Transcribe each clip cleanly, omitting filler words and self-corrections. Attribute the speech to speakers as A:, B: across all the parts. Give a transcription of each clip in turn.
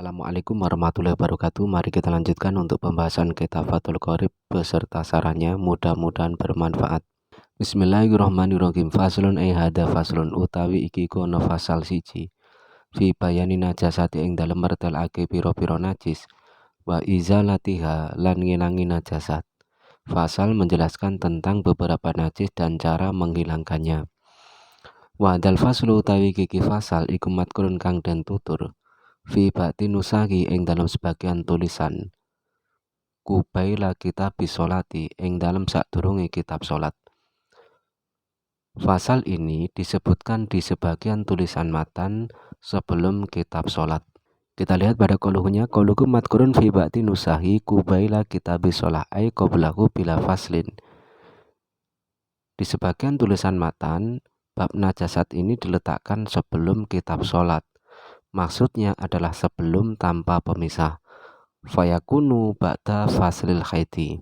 A: Assalamualaikum warahmatullahi wabarakatuh. Mari kita lanjutkan untuk pembahasan kitab Fathul Qorib beserta sarannya. Mudah-mudahan bermanfaat. Bismillahirrahmanirrahim. Faslun hada faslun utawi iki kono fasal siji. Fi bayani najasati ing dalem mertelake piro-piro najis. Wa izalatiha lan ngilangi najasat. Fasal menjelaskan tentang beberapa najis dan cara menghilangkannya. Wa dal faslu utawi kiki fasal iku matkurun kang den tutur. Fi ba'ti nusahi ing dalam sebagian tulisan kubaila kitab bisolati ing dalam sadurunge kitab solat. Fasal ini disebutkan di sebagian tulisan matan sebelum kitab solat. Kita lihat pada koluhnya, koluhu matkurun fi ba'ti nusahi kubaila kitab bisolah ay qoblahu bila faslin. Di sebagian tulisan matan, bab najasat ini diletakkan sebelum kitab solat. Maksudnya adalah sebelum tanpa pemisah. Fayakunu ba'da faslil khaiti.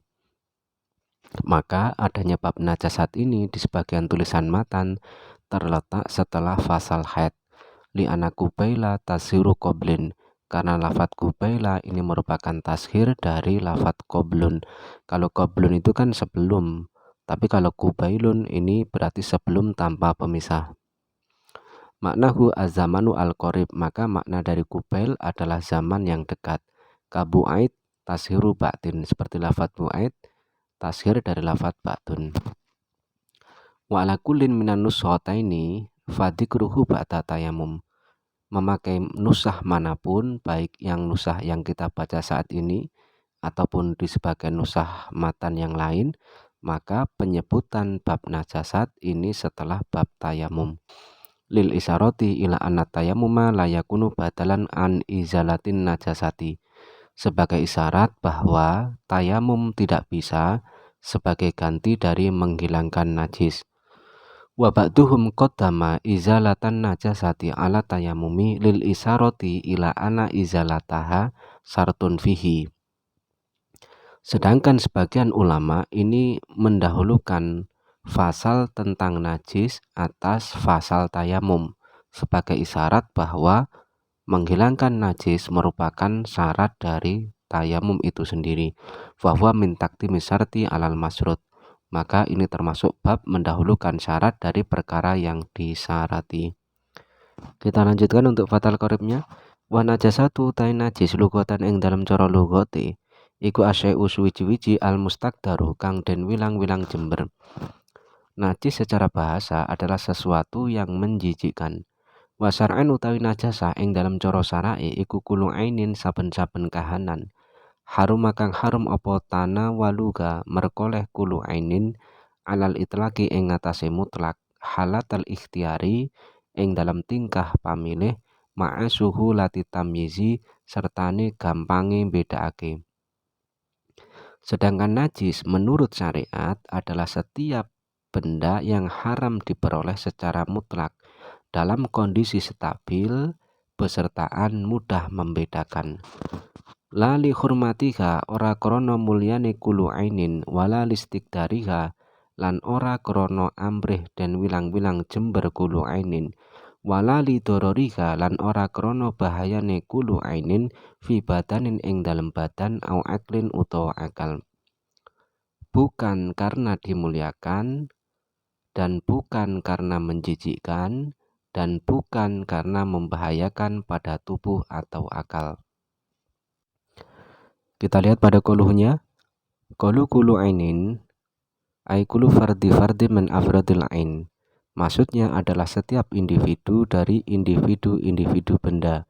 A: Maka adanya bab najasat ini di sebagian tulisan matan terletak setelah fasal haid. Li'ana kubaila tashiru qoblin. Karena lafat kubaila ini merupakan tashir dari lafat qoblun. Kalau qoblun itu kan sebelum. Tapi kalau kubailun ini berarti sebelum tanpa pemisah. Maknahu az-zamanu al-qorib, maka makna dari kubail adalah zaman yang dekat. Kabu'aid tashiru ba'tin, seperti lafat bu'aid tashir dari lafat ba'tun. Wa ala kullin minan nushotaini fadikruhu ba'da tayamum. Memakai nusah manapun, baik yang nusah yang kita baca saat ini ataupun di sebagian nusah matan yang lain, maka penyebutan bab najasat ini setelah bab tayamum. Lil isaroti ila anna tayamuma layakunu badalan an izalatin najasati, sebagai isyarat bahwa tayamum tidak bisa sebagai ganti dari menghilangkan najis. Wa ba'duhum qaddama izalatan najasati ala tayamumi lil isaroti ila anna izalataha sartun fihi. Sedangkan sebagian ulama ini mendahulukan fasal tentang najis atas fasal tayamum sebagai isyarat bahwa menghilangkan najis merupakan syarat dari tayamum itu sendiri. Bahwa min taqdimi syarti alal masrut. Maka ini termasuk bab mendahulukan syarat dari perkara yang disyarati. Kita lanjutkan untuk fathul qoribnya. Wa najasatu tain najis lugatan ing dalam cara lugate iku asyai'u suwiji-wiji al mustaqdaru kang den wilang-wilang jember. Najis secara bahasa adalah sesuatu yang menjijikkan. Wa syar'an utawi najasah ing dalam cara syara'i iku kulu ainin saben-saben kahanan. Harum kang harum apa tana waluga merkoleh kulu ainin alal itlaqi ing ngatasé mutlak halatal ikhtiari ing dalam tingkah pamilih ma'a suhulati tamyizi sertane gampange bedakake. Sedangkan najis menurut syariat adalah setiap benda yang haram diperoleh secara mutlak dalam kondisi stabil besertaan mudah membedakan. Lali hurmatiha ora krono mulyane kulu ainin wala listikdariha lan ora krono ambrih dan wilang-wilang jember kulu ainin wala li dororiha lan ora krono bahayane kulu ainin fi badanin ing dalem badan au aklin utawa akal. Bukan karena dimuliakan dan bukan karena menjijikkan, dan bukan karena membahayakan pada tubuh atau akal. Kita lihat pada koluhnya. Kolu kulu ainin ay kulu fardi min afradil ain. Maksudnya adalah setiap individu dari individu-individu benda.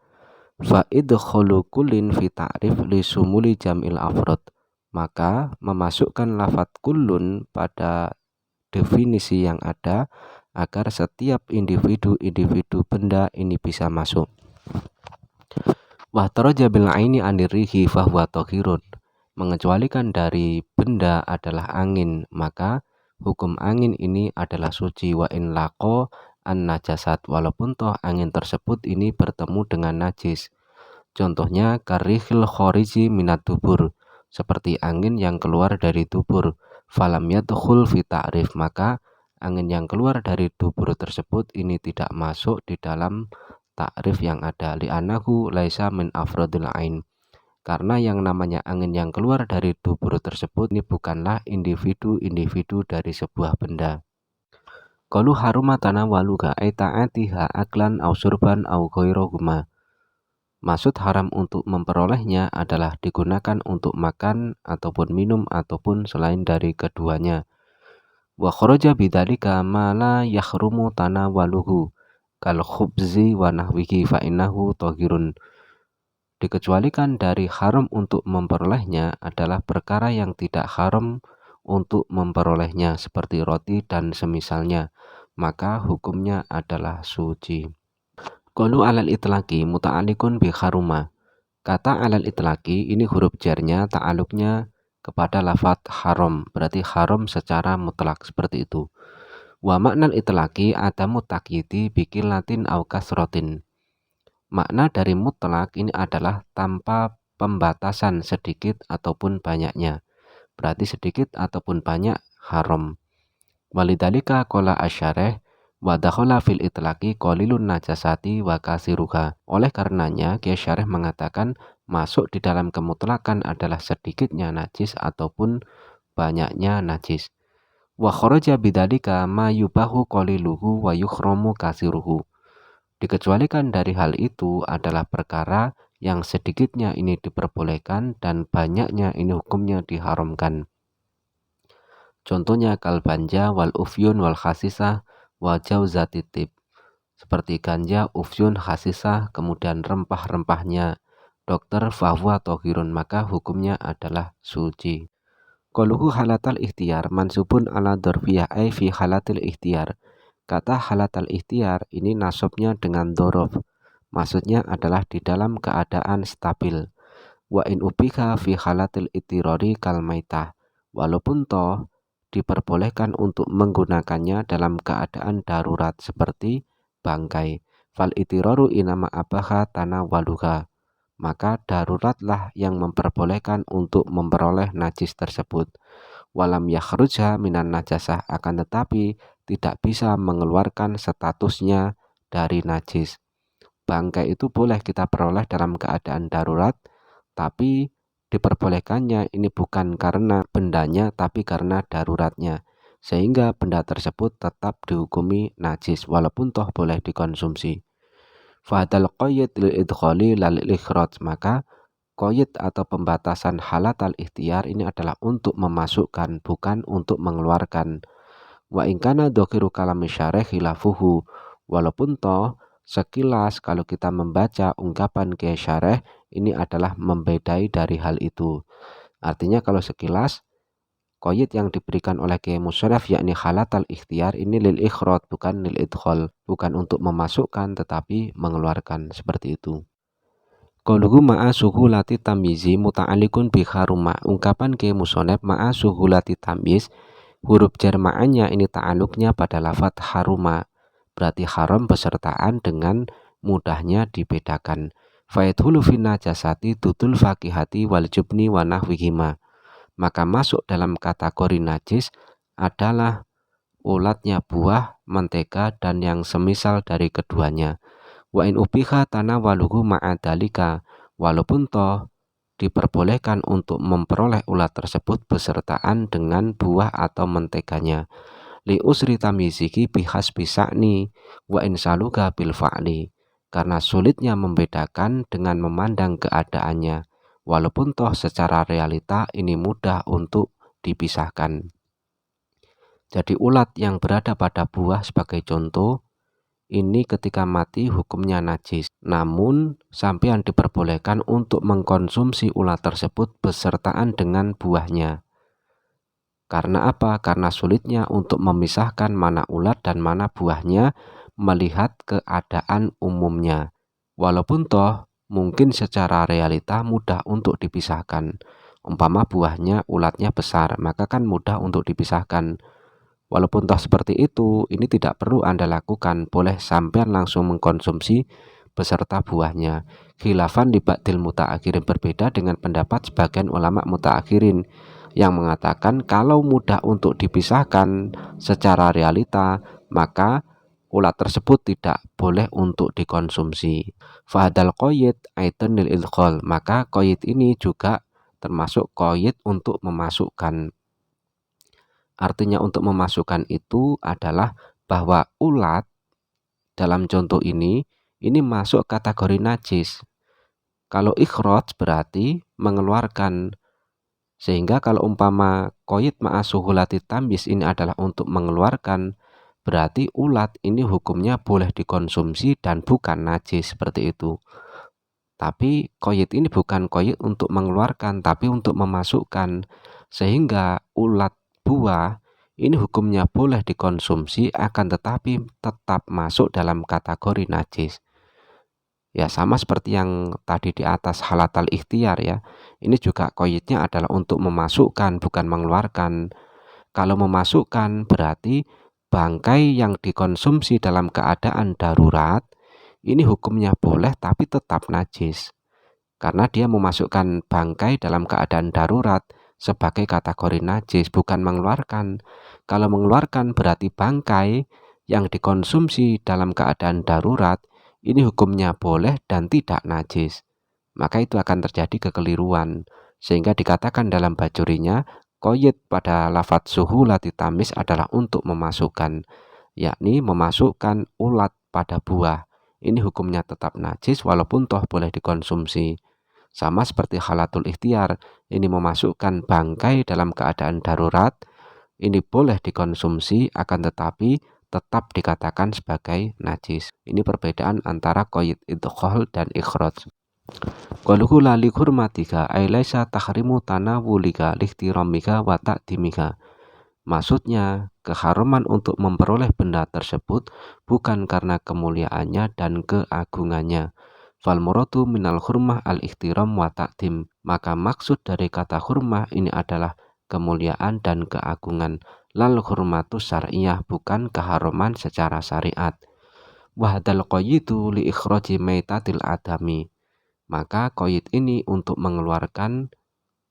A: Fa idkhulu kullin fi ta'rif li sumuli jam'il afrad. Maka memasukkan lafadz kullun pada definisi yang ada agar setiap individu benda ini bisa masuk. Wa taraja bil aini anirihi fahuwa tahirun. Mengecualikan dari benda adalah angin, maka hukum angin ini adalah suci. Wa in laqo an najasat, walaupun toh angin tersebut ini bertemu dengan najis. Contohnya karihil khoriji minat dubur, seperti angin yang keluar dari dubur. Falam yadkhul fi ta'rif, maka angin yang keluar dari dubur tersebut ini tidak masuk di dalam takrif yang ada, li'annahu laisa min afrodil ain, karena yang namanya angin yang keluar dari dubur tersebut ini bukanlah individu-individu dari sebuah benda. Qalu haruma tanawaluha ay ta'atiha aklan au surban au ghairahuma. Maksud haram untuk memperolehnya adalah digunakan untuk makan ataupun minum ataupun selain dari keduanya. Wa kharaja bidzalika ma la yahrumu tanawaluhu kal khubzi wa nahwihi fa innahu tahirun. Dikecualikan dari haram untuk memperolehnya adalah perkara yang tidak haram untuk memperolehnya seperti roti dan semisalnya, maka hukumnya adalah suci. Qalu alal itlaqi muta'alliqun bi haruma. Kata alal itlaqi ini huruf jarnya ta'alluqnya kepada lafadz haram, berarti haram secara mutlak seperti itu. Wa maknal itlaqi adamu taqyidi bi qillatin aw kasratin. Makna dari mutlak ini adalah tanpa pembatasan sedikit ataupun banyaknya. Berarti sedikit ataupun banyak haram. Walidzalika qala asyarih wa dakhala fil itlaqi qalilun najasati wa kasiruha. Oleh karenanya Kiai Syarih mengatakan masuk di dalam kemutlakan adalah sedikitnya najis ataupun banyaknya najis. Wa kharaja bidzalika ma yubahu qaliluhu wa yukhramu kasiruhu. Dikecualikan dari hal itu adalah perkara yang sedikitnya ini diperbolehkan dan banyaknya ini hukumnya diharamkan. Contohnya kalbanja wal ufyun wal khasisah wa jauzatitib. Seperti ganja, ufyun, khasisah, kemudian rempah-rempahnya. Dokter fahuwa tohirun, maka hukumnya adalah suci. Qaluhu halatal ikhtiyar mansubun ala dorfiyah ay fi halatil ikhtiyar. Kata halatal ikhtiyar ini nasabnya dengan dorof. Maksudnya adalah di dalam keadaan stabil. Wa in ubika fi halatil itirori kalmaitah. Walaupun toh diperbolehkan untuk menggunakannya dalam keadaan darurat seperti bangkai. Fal itiroru inama abaha tanawaluha. Maka daruratlah yang memperbolehkan untuk memperoleh najis tersebut. Walam yakhruja minan najasah, akan tetapi tidak bisa mengeluarkan statusnya dari najis. Bangkai itu boleh kita peroleh dalam keadaan darurat, tapi diperbolehkannya ini bukan karena bendanya tapi karena daruratnya, sehingga benda tersebut tetap dihukumi najis walaupun toh boleh dikonsumsi. Fadal qayyid lil idkhali lal ikhraj, maka qayyid atau pembatasan halatal ikhtiyar ini adalah untuk memasukkan bukan untuk mengeluarkan. Wa in kana dzakiru kalami syarih khilafuhu, walaupun toh sekilas kalau kita membaca ungkapan Kiai Syarih ini adalah membedai dari hal itu. Artinya kalau sekilas qayyid yang diberikan oleh Kiai Musyarraf yakni halatal ikhtiyar ini lil ikhraj bukan lil idkhal, bukan untuk memasukkan tetapi mengeluarkan, seperti itu. Qaluhu ma'a suhulati tamyizi muta'alliqun bi haruma. Ungkapan Kiai Musonef ma'a suhulati tamyiz, huruf jar ma'anya ini ta'alluqnya pada lafadz haruma, berarti haram besertaan dengan mudahnya dibedakan. Faidhulu fin najasati tutul fakihati wal jubni wa nahwihima. Maka masuk dalam kategori najis adalah ulatnya buah, mentega, dan yang semisal dari keduanya. Wa in ubiha tanawaluhu ma'adalika, walaupun toh diperbolehkan untuk memperoleh ulat tersebut besertaan dengan buah atau menteganya. Li usri tamyizihi bihasbi sa'ni wa in saluka bil fa'li, karena sulitnya membedakan dengan memandang keadaannya, walaupun toh secara realita ini mudah untuk dipisahkan. Jadi ulat yang berada pada buah sebagai contoh, ini ketika mati hukumnya najis. Namun sampean diperbolehkan untuk mengkonsumsi ulat tersebut besertaan dengan buahnya. Karena apa? Karena sulitnya untuk memisahkan mana ulat dan mana buahnya melihat keadaan umumnya. Walaupun toh mungkin secara realita mudah untuk dipisahkan. Umpama buahnya ulatnya besar, maka kan mudah untuk dipisahkan. Walaupun toh seperti itu, ini tidak perlu Anda lakukan, boleh sampean langsung mengkonsumsi beserta buahnya. Khilafan li ba'dil mutaakhirin, berbeda dengan pendapat sebagian ulama mutaakhirin yang mengatakan kalau mudah untuk dipisahkan secara realita, maka ulat tersebut tidak boleh untuk dikonsumsi. Fahadal qayyid aitun lil idkhal, maka qayyid ini juga termasuk qayyid untuk memasukkan. Artinya untuk memasukkan itu adalah bahwa ulat dalam contoh ini masuk kategori najis. Kalau ikhraj berarti mengeluarkan. Sehingga kalau umpama qayyid ma'a suhulati tamyiz ini adalah untuk mengeluarkan, berarti ulat ini hukumnya boleh dikonsumsi dan bukan najis, seperti itu. Tapi qayyid ini bukan qayyid untuk mengeluarkan, tapi untuk memasukkan. Sehingga ulat buah ini hukumnya boleh dikonsumsi, akan tetapi tetap masuk dalam kategori najis. Ya, sama seperti yang tadi di atas halatal ikhtiar ya. Ini juga qayyidnya adalah untuk memasukkan, bukan mengeluarkan. Kalau memasukkan berarti bangkai yang dikonsumsi dalam keadaan darurat, ini hukumnya boleh tapi tetap najis. Karena dia memasukkan bangkai dalam keadaan darurat sebagai kategori najis, bukan mengeluarkan. Kalau mengeluarkan berarti bangkai yang dikonsumsi dalam keadaan darurat, ini hukumnya boleh dan tidak najis. Maka itu akan terjadi kekeliruan. Sehingga dikatakan dalam bajurinya, qayyid pada lafadz suhulati tamyiz adalah untuk memasukkan, yakni memasukkan ulat pada buah. Ini hukumnya tetap najis walaupun toh boleh dikonsumsi. Sama seperti halatul ikhtiar, ini memasukkan bangkai dalam keadaan darurat, ini boleh dikonsumsi akan tetapi tetap dikatakan sebagai najis. Ini perbedaan antara qayyid idkhal dan ikhraj. Qaluhu la li hurmatika ay laisa tahrimu tanawulika lihtiramika wa ta'dimika. Maksudnya, keharuman untuk memperoleh benda tersebut bukan karena kemuliaannya dan keagungannya. Fal muradu minal hurmah al-ihtiram wa ta'dim. Maka maksud dari kata hurmah ini adalah kemuliaan dan keagungan. Lal hurmatu syar'iyah, bukan keharuman secara syariat. Wahadal qayyidu li ikhraji maitatil adami. Maka qayyid ini untuk mengeluarkan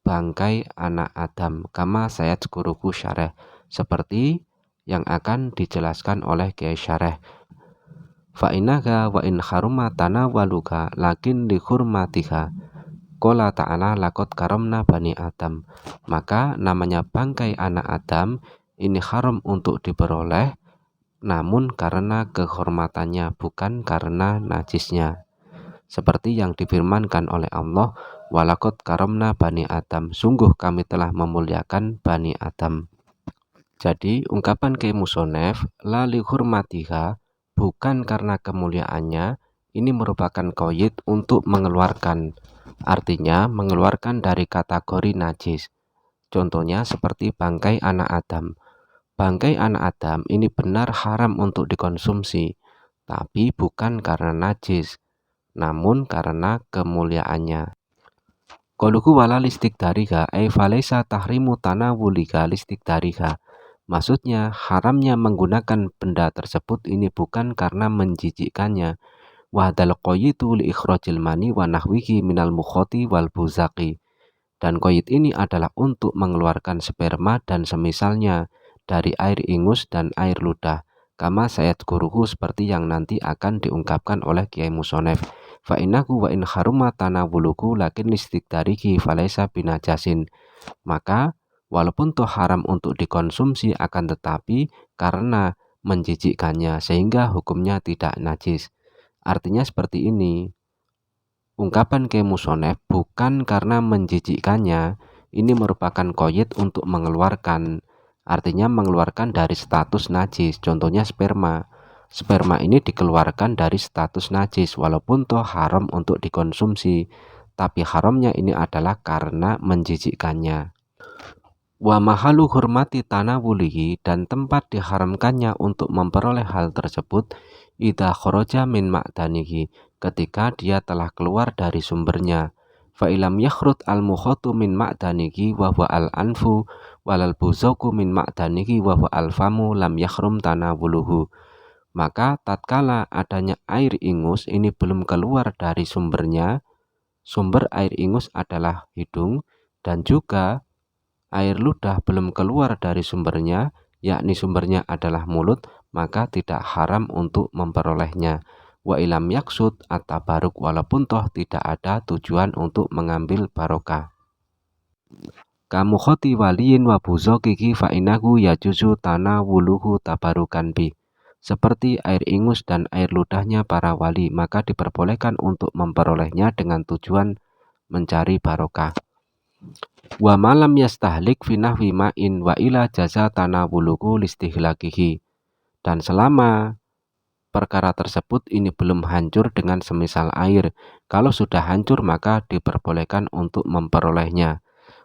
A: bangkai anak Adam, kama sayadzkuruhu syarih, seperti yang akan dijelaskan oleh Kiai Syarih. Fa innaka wa in haruma tanawaluka lakin li hurmatiha. Qala ta'ala laqad karamna bani Adam. Maka namanya bangkai anak Adam ini haram untuk diperoleh, namun karena kehormatannya, bukan karena najisnya. Seperti yang difirmankan oleh Allah, walaqad karamna bani Adam, sungguh kami telah memuliakan bani Adam. Jadi ungkapan Kiai Musonef, la li hurmatiha, bukan karena kemuliaannya, ini merupakan qayyid untuk mengeluarkan. Artinya mengeluarkan dari kategori najis. Contohnya seperti bangkai anak Adam. Bangkai anak Adam ini benar haram untuk dikonsumsi, tapi bukan karena najis, namun karena kemuliaannya. Qaluhu wala listik dariha ay falaisa tahrimu tanawulika listik dariha. Maksudnya haramnya menggunakan benda tersebut ini bukan karena menjijikkannya. Wahdal qayyidu li ikhrajil mani wa nahwihi minal mukhoti wal buzaqi. Dan qayyid ini adalah untuk mengeluarkan sperma dan semisalnya dari air ingus dan air ludah. Kama sayadzkuruhu, seperti yang nanti akan diungkapkan oleh Kiai Musonef. Fa innahu wa in haruma tanawuluku lakin listikdarihi falaisa binajasin. Maka walaupun toh haram untuk dikonsumsi, akan tetapi karena menjijikkannya sehingga hukumnya tidak najis. Artinya seperti ini. Ungkapan Kiai Musonef bukan karena menjijikkannya, ini merupakan qayyid untuk mengeluarkan. Artinya mengeluarkan dari status najis. Contohnya sperma. Sperma ini dikeluarkan dari status najis walaupun toh haram untuk dikonsumsi. Tapi haramnya ini adalah karena menjijikkannya. Wa mahalu hurmati tanawulihi, dan tempat diharamkannya untuk memperoleh hal tersebut idza kharaja min ma'danihi, ketika dia telah keluar dari sumbernya. Fa ilam yakhrut al mukhatu min ma'danihi wa huwa al anfu walal buzaku min ma'danihi wa huwa al famu lam yakhrum tanawuluhu. Maka tatkala adanya air ingus ini belum keluar dari sumbernya, sumber air ingus adalah hidung, dan juga air ludah belum keluar dari sumbernya, yakni sumbernya adalah mulut, maka tidak haram untuk memperolehnya. Wa ilam yaksud at-tabaruk, walaupun toh tidak ada tujuan untuk mengambil barokah. Kamu khoti waliyin wa buzokiki fa'inahu yajuzu tanawuluhu tabarukan bi. Seperti air ingus dan air ludahnya para wali, maka diperbolehkan untuk memperolehnya dengan tujuan mencari barokah. Wa malam yastahlik finahwi ma'in wa ila jaza tanawuluhu listihlakihi. Dan selama perkara tersebut ini belum hancur dengan semisal air, kalau sudah hancur maka diperbolehkan untuk memperolehnya.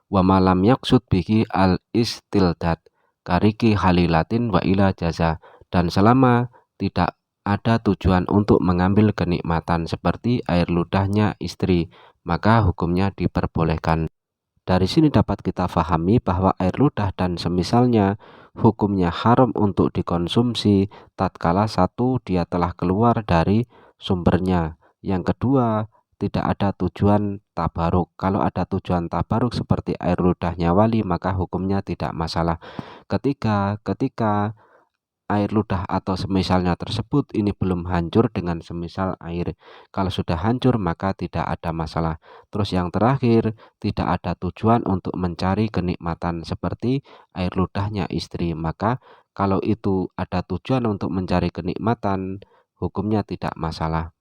A: Wa malam yaksud bihi al istildad kariki halilatin wa ila jaza. Dan selama tidak ada tujuan untuk mengambil kenikmatan seperti air ludahnya istri, maka hukumnya diperbolehkan. Dari sini dapat kita fahami bahwa air ludah dan semisalnya hukumnya haram untuk dikonsumsi tatkala satu, dia telah keluar dari sumbernya. Yang kedua, tidak ada tujuan tabaruk. Kalau ada tujuan tabaruk seperti air ludahnya wali, maka hukumnya tidak masalah. Ketika air ludah atau semisalnya tersebut ini belum hancur dengan semisal air. Kalau sudah hancur maka tidak ada masalah. Terus yang terakhir, tidak ada tujuan untuk mencari kenikmatan seperti air ludahnya istri. Maka kalau itu ada tujuan untuk mencari kenikmatan, hukumnya tidak masalah.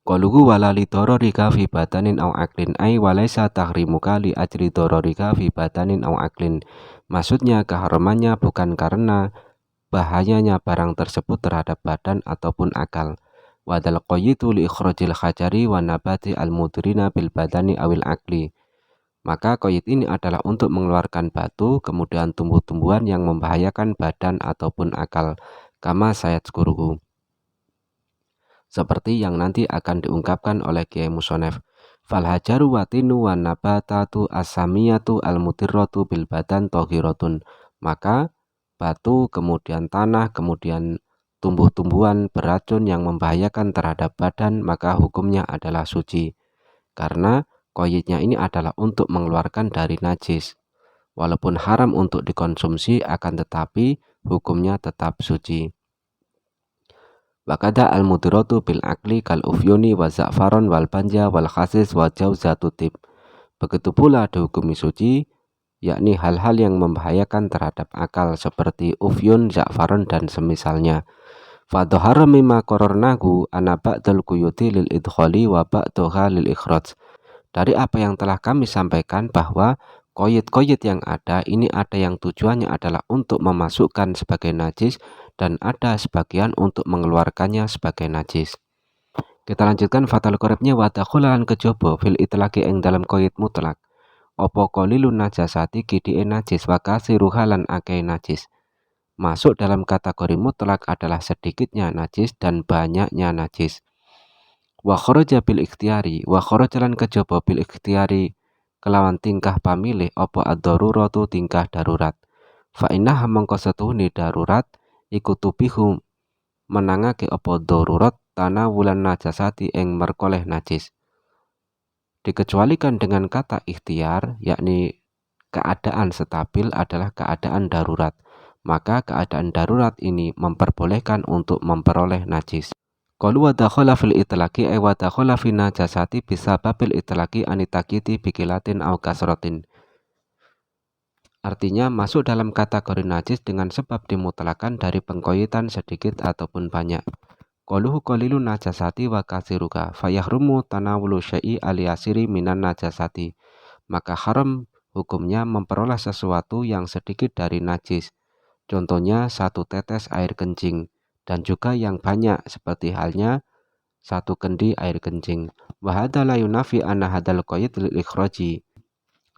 A: Qaluhu wala li dororika fi batanin au aklin ay walaysa tahrimuka li ajri dororika fi batanin au aklin. Maksudnya keharamannya bukan karena bahayanya barang tersebut terhadap badan ataupun akal. Wadal qayyitu li ikhrajil khajari wa nabati al-mudrina bil badani awil akli. Maka qayyid ini adalah untuk mengeluarkan batu, kemudian tumbuh-tumbuhan yang membahayakan badan ataupun akal. Kama sayadzkuruhu. Seperti yang nanti akan diungkapkan oleh Kiai Musonef. Fal hajaru watinu wa nabatatu asamiyatu al-mudirratu bil badan tohiratun. Maka batu, kemudian tanah, kemudian tumbuh-tumbuhan beracun yang membahayakan terhadap badan, maka hukumnya adalah suci. Karena qayyidnya ini adalah untuk mengeluarkan dari najis. Walaupun haram untuk dikonsumsi, akan tetapi hukumnya tetap suci. Wakada al-mudiratu bil akli kal ufyuni wa za'faron wal banja wal khasis wa jauzatutib. Begitu pula dihukumi suci, yakni hal-hal yang membahayakan terhadap akal seperti ufyun, za'faron dan semisalnya. Fadhahara mimma qararnahu ana ba'dal quyuti lil idkhali wa ba'daha lil ikhraj. Dari apa yang telah kami sampaikan bahwa qayyid-qayyid yang ada ini ada yang tujuannya adalah untuk memasukkan sebagai najis dan ada sebagian untuk mengeluarkannya sebagai najis. Kita lanjutkan fatal qaribnya wa takhulan kejaba fil itlaqi ing dalam qayyid mutlak. Opo qalilun najasati kidike najis wa kasiruha lan akeh najis. Masuk dalam kategori mutlak adalah sedikitnya najis dan banyaknya najis. Wa kharaja bil ikhtiyari, wa kharaja lan kejaba bil ikhtiyari kelawan tingkah pamilih opo ad-daruratu tingkah darurat. Fa innaha mangko setuhune darurat iku tubihu menangake opo darurat tanawulan najasati ing merkoleh najis. Dikecualikan dengan kata ikhtiar, yakni keadaan stabil adalah keadaan darurat. Maka keadaan darurat ini memperbolehkan untuk memperoleh najis. Qalu wa dakhala fil itlaqi ay wa dakhala fi najasati bisababil itlaqi anitakiti bikilatin au kasratin. Artinya masuk dalam kategori najis dengan sebab dimutlakan dari pengkoyitan sedikit ataupun banyak. Qaluhu qalilun najasati wa kasiruka fayahrumu tanawulu syai'i aliyasiri minan najasati. Maka haram hukumnya memperoleh sesuatu yang sedikit dari najis. Contohnya satu tetes air kencing dan juga yang banyak seperti halnya satu kendi air kencing. Wa hadza la yunafi anna hadzal qayyid lil ikhraji.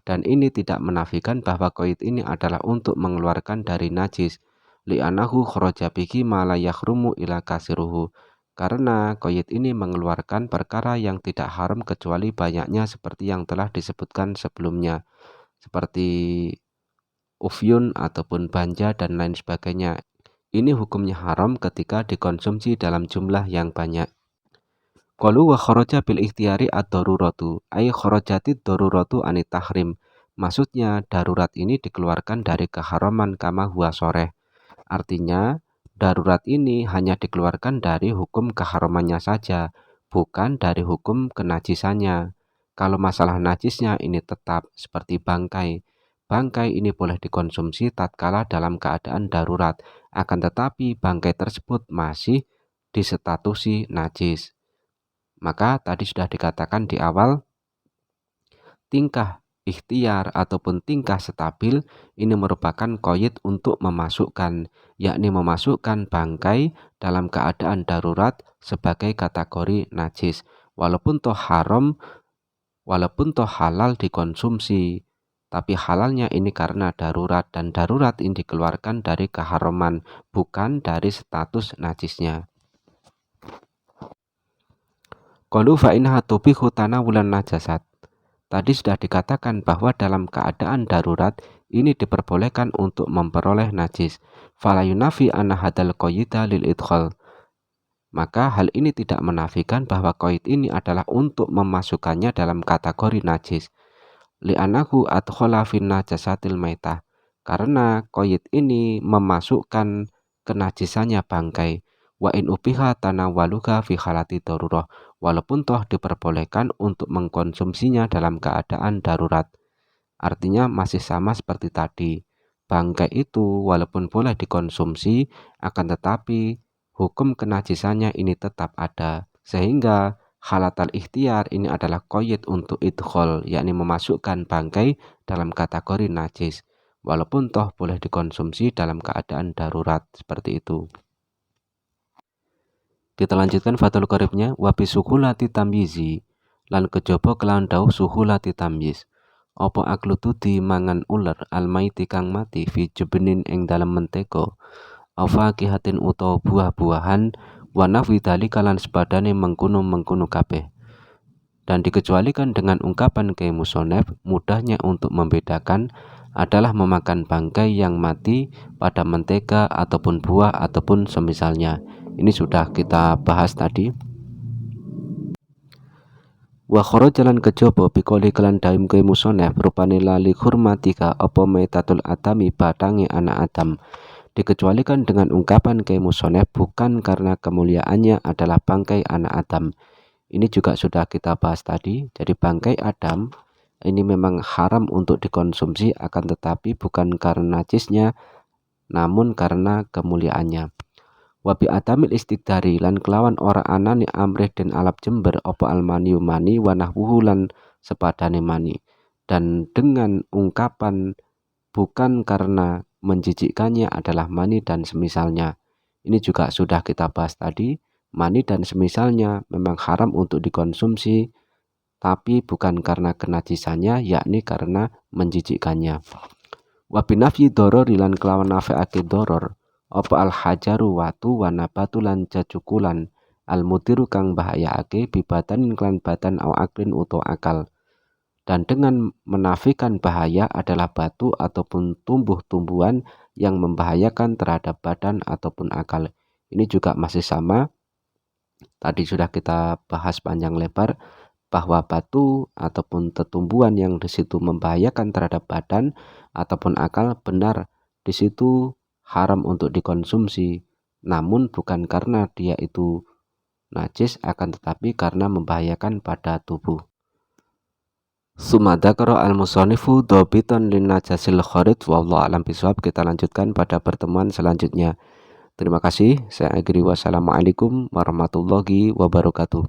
A: Dan ini tidak menafikan bahwa qayyid ini adalah untuk mengeluarkan dari najis. Li'anahu kharaja bihi ma la yahrumu ila kasiruhu. Karena qayyid ini mengeluarkan perkara yang tidak haram kecuali banyaknya seperti yang telah disebutkan sebelumnya. Seperti ufyun ataupun banja dan lain sebagainya. Ini hukumnya haram ketika dikonsumsi dalam jumlah yang banyak. Qalu wa kharaja bil ikhtiyari ad-daruratu ay kharajatid daruratu anit tahrim. Maksudnya darurat ini dikeluarkan dari keharaman kama huwa soreh. Artinya darurat ini hanya dikeluarkan dari hukum keharamannya saja, bukan dari hukum kenajisannya. Kalau masalah najisnya ini tetap seperti bangkai. Bangkai ini boleh dikonsumsi tatkala dalam keadaan darurat, akan tetapi bangkai tersebut masih disestatusi najis. Maka tadi sudah dikatakan di awal, tingkah ikhtiar ataupun tingkah stabil ini merupakan qaid untuk memasukkan, yakni memasukkan bangkai dalam keadaan darurat sebagai kategori najis, walaupun toh halal dikonsumsi, tapi halalnya ini karena darurat, dan darurat ini dikeluarkan dari keharaman, bukan dari status najisnya. Qalu fa innaha tubihu tanawulan najasat. Tadi sudah dikatakan bahwa dalam keadaan darurat ini diperbolehkan untuk memperoleh najis. Fala yunafi anna hadal qayyida lil idkhal. Maka hal ini tidak menafikan bahwa qaid ini adalah untuk memasukkannya dalam kategori najis. Li'annahu adkhala fin najasatil maitah. Karena qaid ini memasukkan kenajisannya bangkai. Wa in ubiha tanawaluha fi halati darurah. Walaupun toh diperbolehkan untuk mengkonsumsinya dalam keadaan darurat. Artinya masih sama seperti tadi. Bangkai itu walaupun boleh dikonsumsi, akan tetapi hukum kenajisannya ini tetap ada. Sehingga halatal ikhtiar ini adalah qaid untuk idkhol, yakni memasukkan bangkai dalam kategori najis. Walaupun toh boleh dikonsumsi dalam keadaan darurat, seperti itu. Kita lanjutkan fathul qaribnya. Wa bi suhulati tamyizi, lan kejaba kelawan dawuh suhulati tamyiz. Apa aklutu dimangan ular almaiti kang mati fi jubnin ing dalem mentega, afaqihatin utawa buah-buahan, wa nafwi dzalika lan sepadane mengkono-mengkono kabeh. Dan dikecualikan dengan ungkapan Kiai Musonef, mudahnya untuk membedakan adalah memakan bangkai yang mati pada mentega ataupun buah ataupun semisalnya. Ini sudah kita bahas tadi. Wa kharajalan kejaba bikoli kelan daim Kiai Musonef rupane lali hurmatika apa maitatul atami batangi anak Adam. Dikecualikan dengan ungkapan Kiai Musonef bukan karena kemuliaannya adalah bangkai anak Adam. Ini juga sudah kita bahas tadi. Jadi bangkai Adam ini memang haram untuk dikonsumsi, akan tetapi bukan karena najisnya, namun karena kemuliaannya. Wabi adamil istidari lan kelawan ora anani amrih den alap jember opo almaniu mani wanahwuhu lan sepadane mani. Dan dengan ungkapan bukan karena menjijikkannya adalah mani dan semisalnya. Ini juga sudah kita bahas tadi. Mani dan semisalnya memang haram untuk dikonsumsi, tapi bukan karena kenajisannya, yakni karena menjijikkannya. Wabinafyi doror lan kelawan nafe'ake doror apa al hajaru watu wa nabatu lan jajukulan al mudiru kang bahayaake bibatanin klan batan au aklin utawa akal. Dan dengan menafikan bahaya adalah batu ataupun tumbuh-tumbuhan yang membahayakan terhadap badan ataupun akal. Ini juga masih sama. Tadi sudah kita bahas panjang lebar bahwa batu ataupun tetumbuhan yang di situ membahayakan terhadap badan ataupun akal, benar di situ haram untuk dikonsumsi, namun bukan karena dia itu najis, akan tetapi karena membahayakan pada tubuh. Sumadakaro al-musonifu dobiton lin najasil khorid wallahu alam bisawab. Kita lanjutkan pada pertemuan selanjutnya. Terima kasih. Saya akhiri. Wassalamualaikum warahmatullahi wabarakatuh.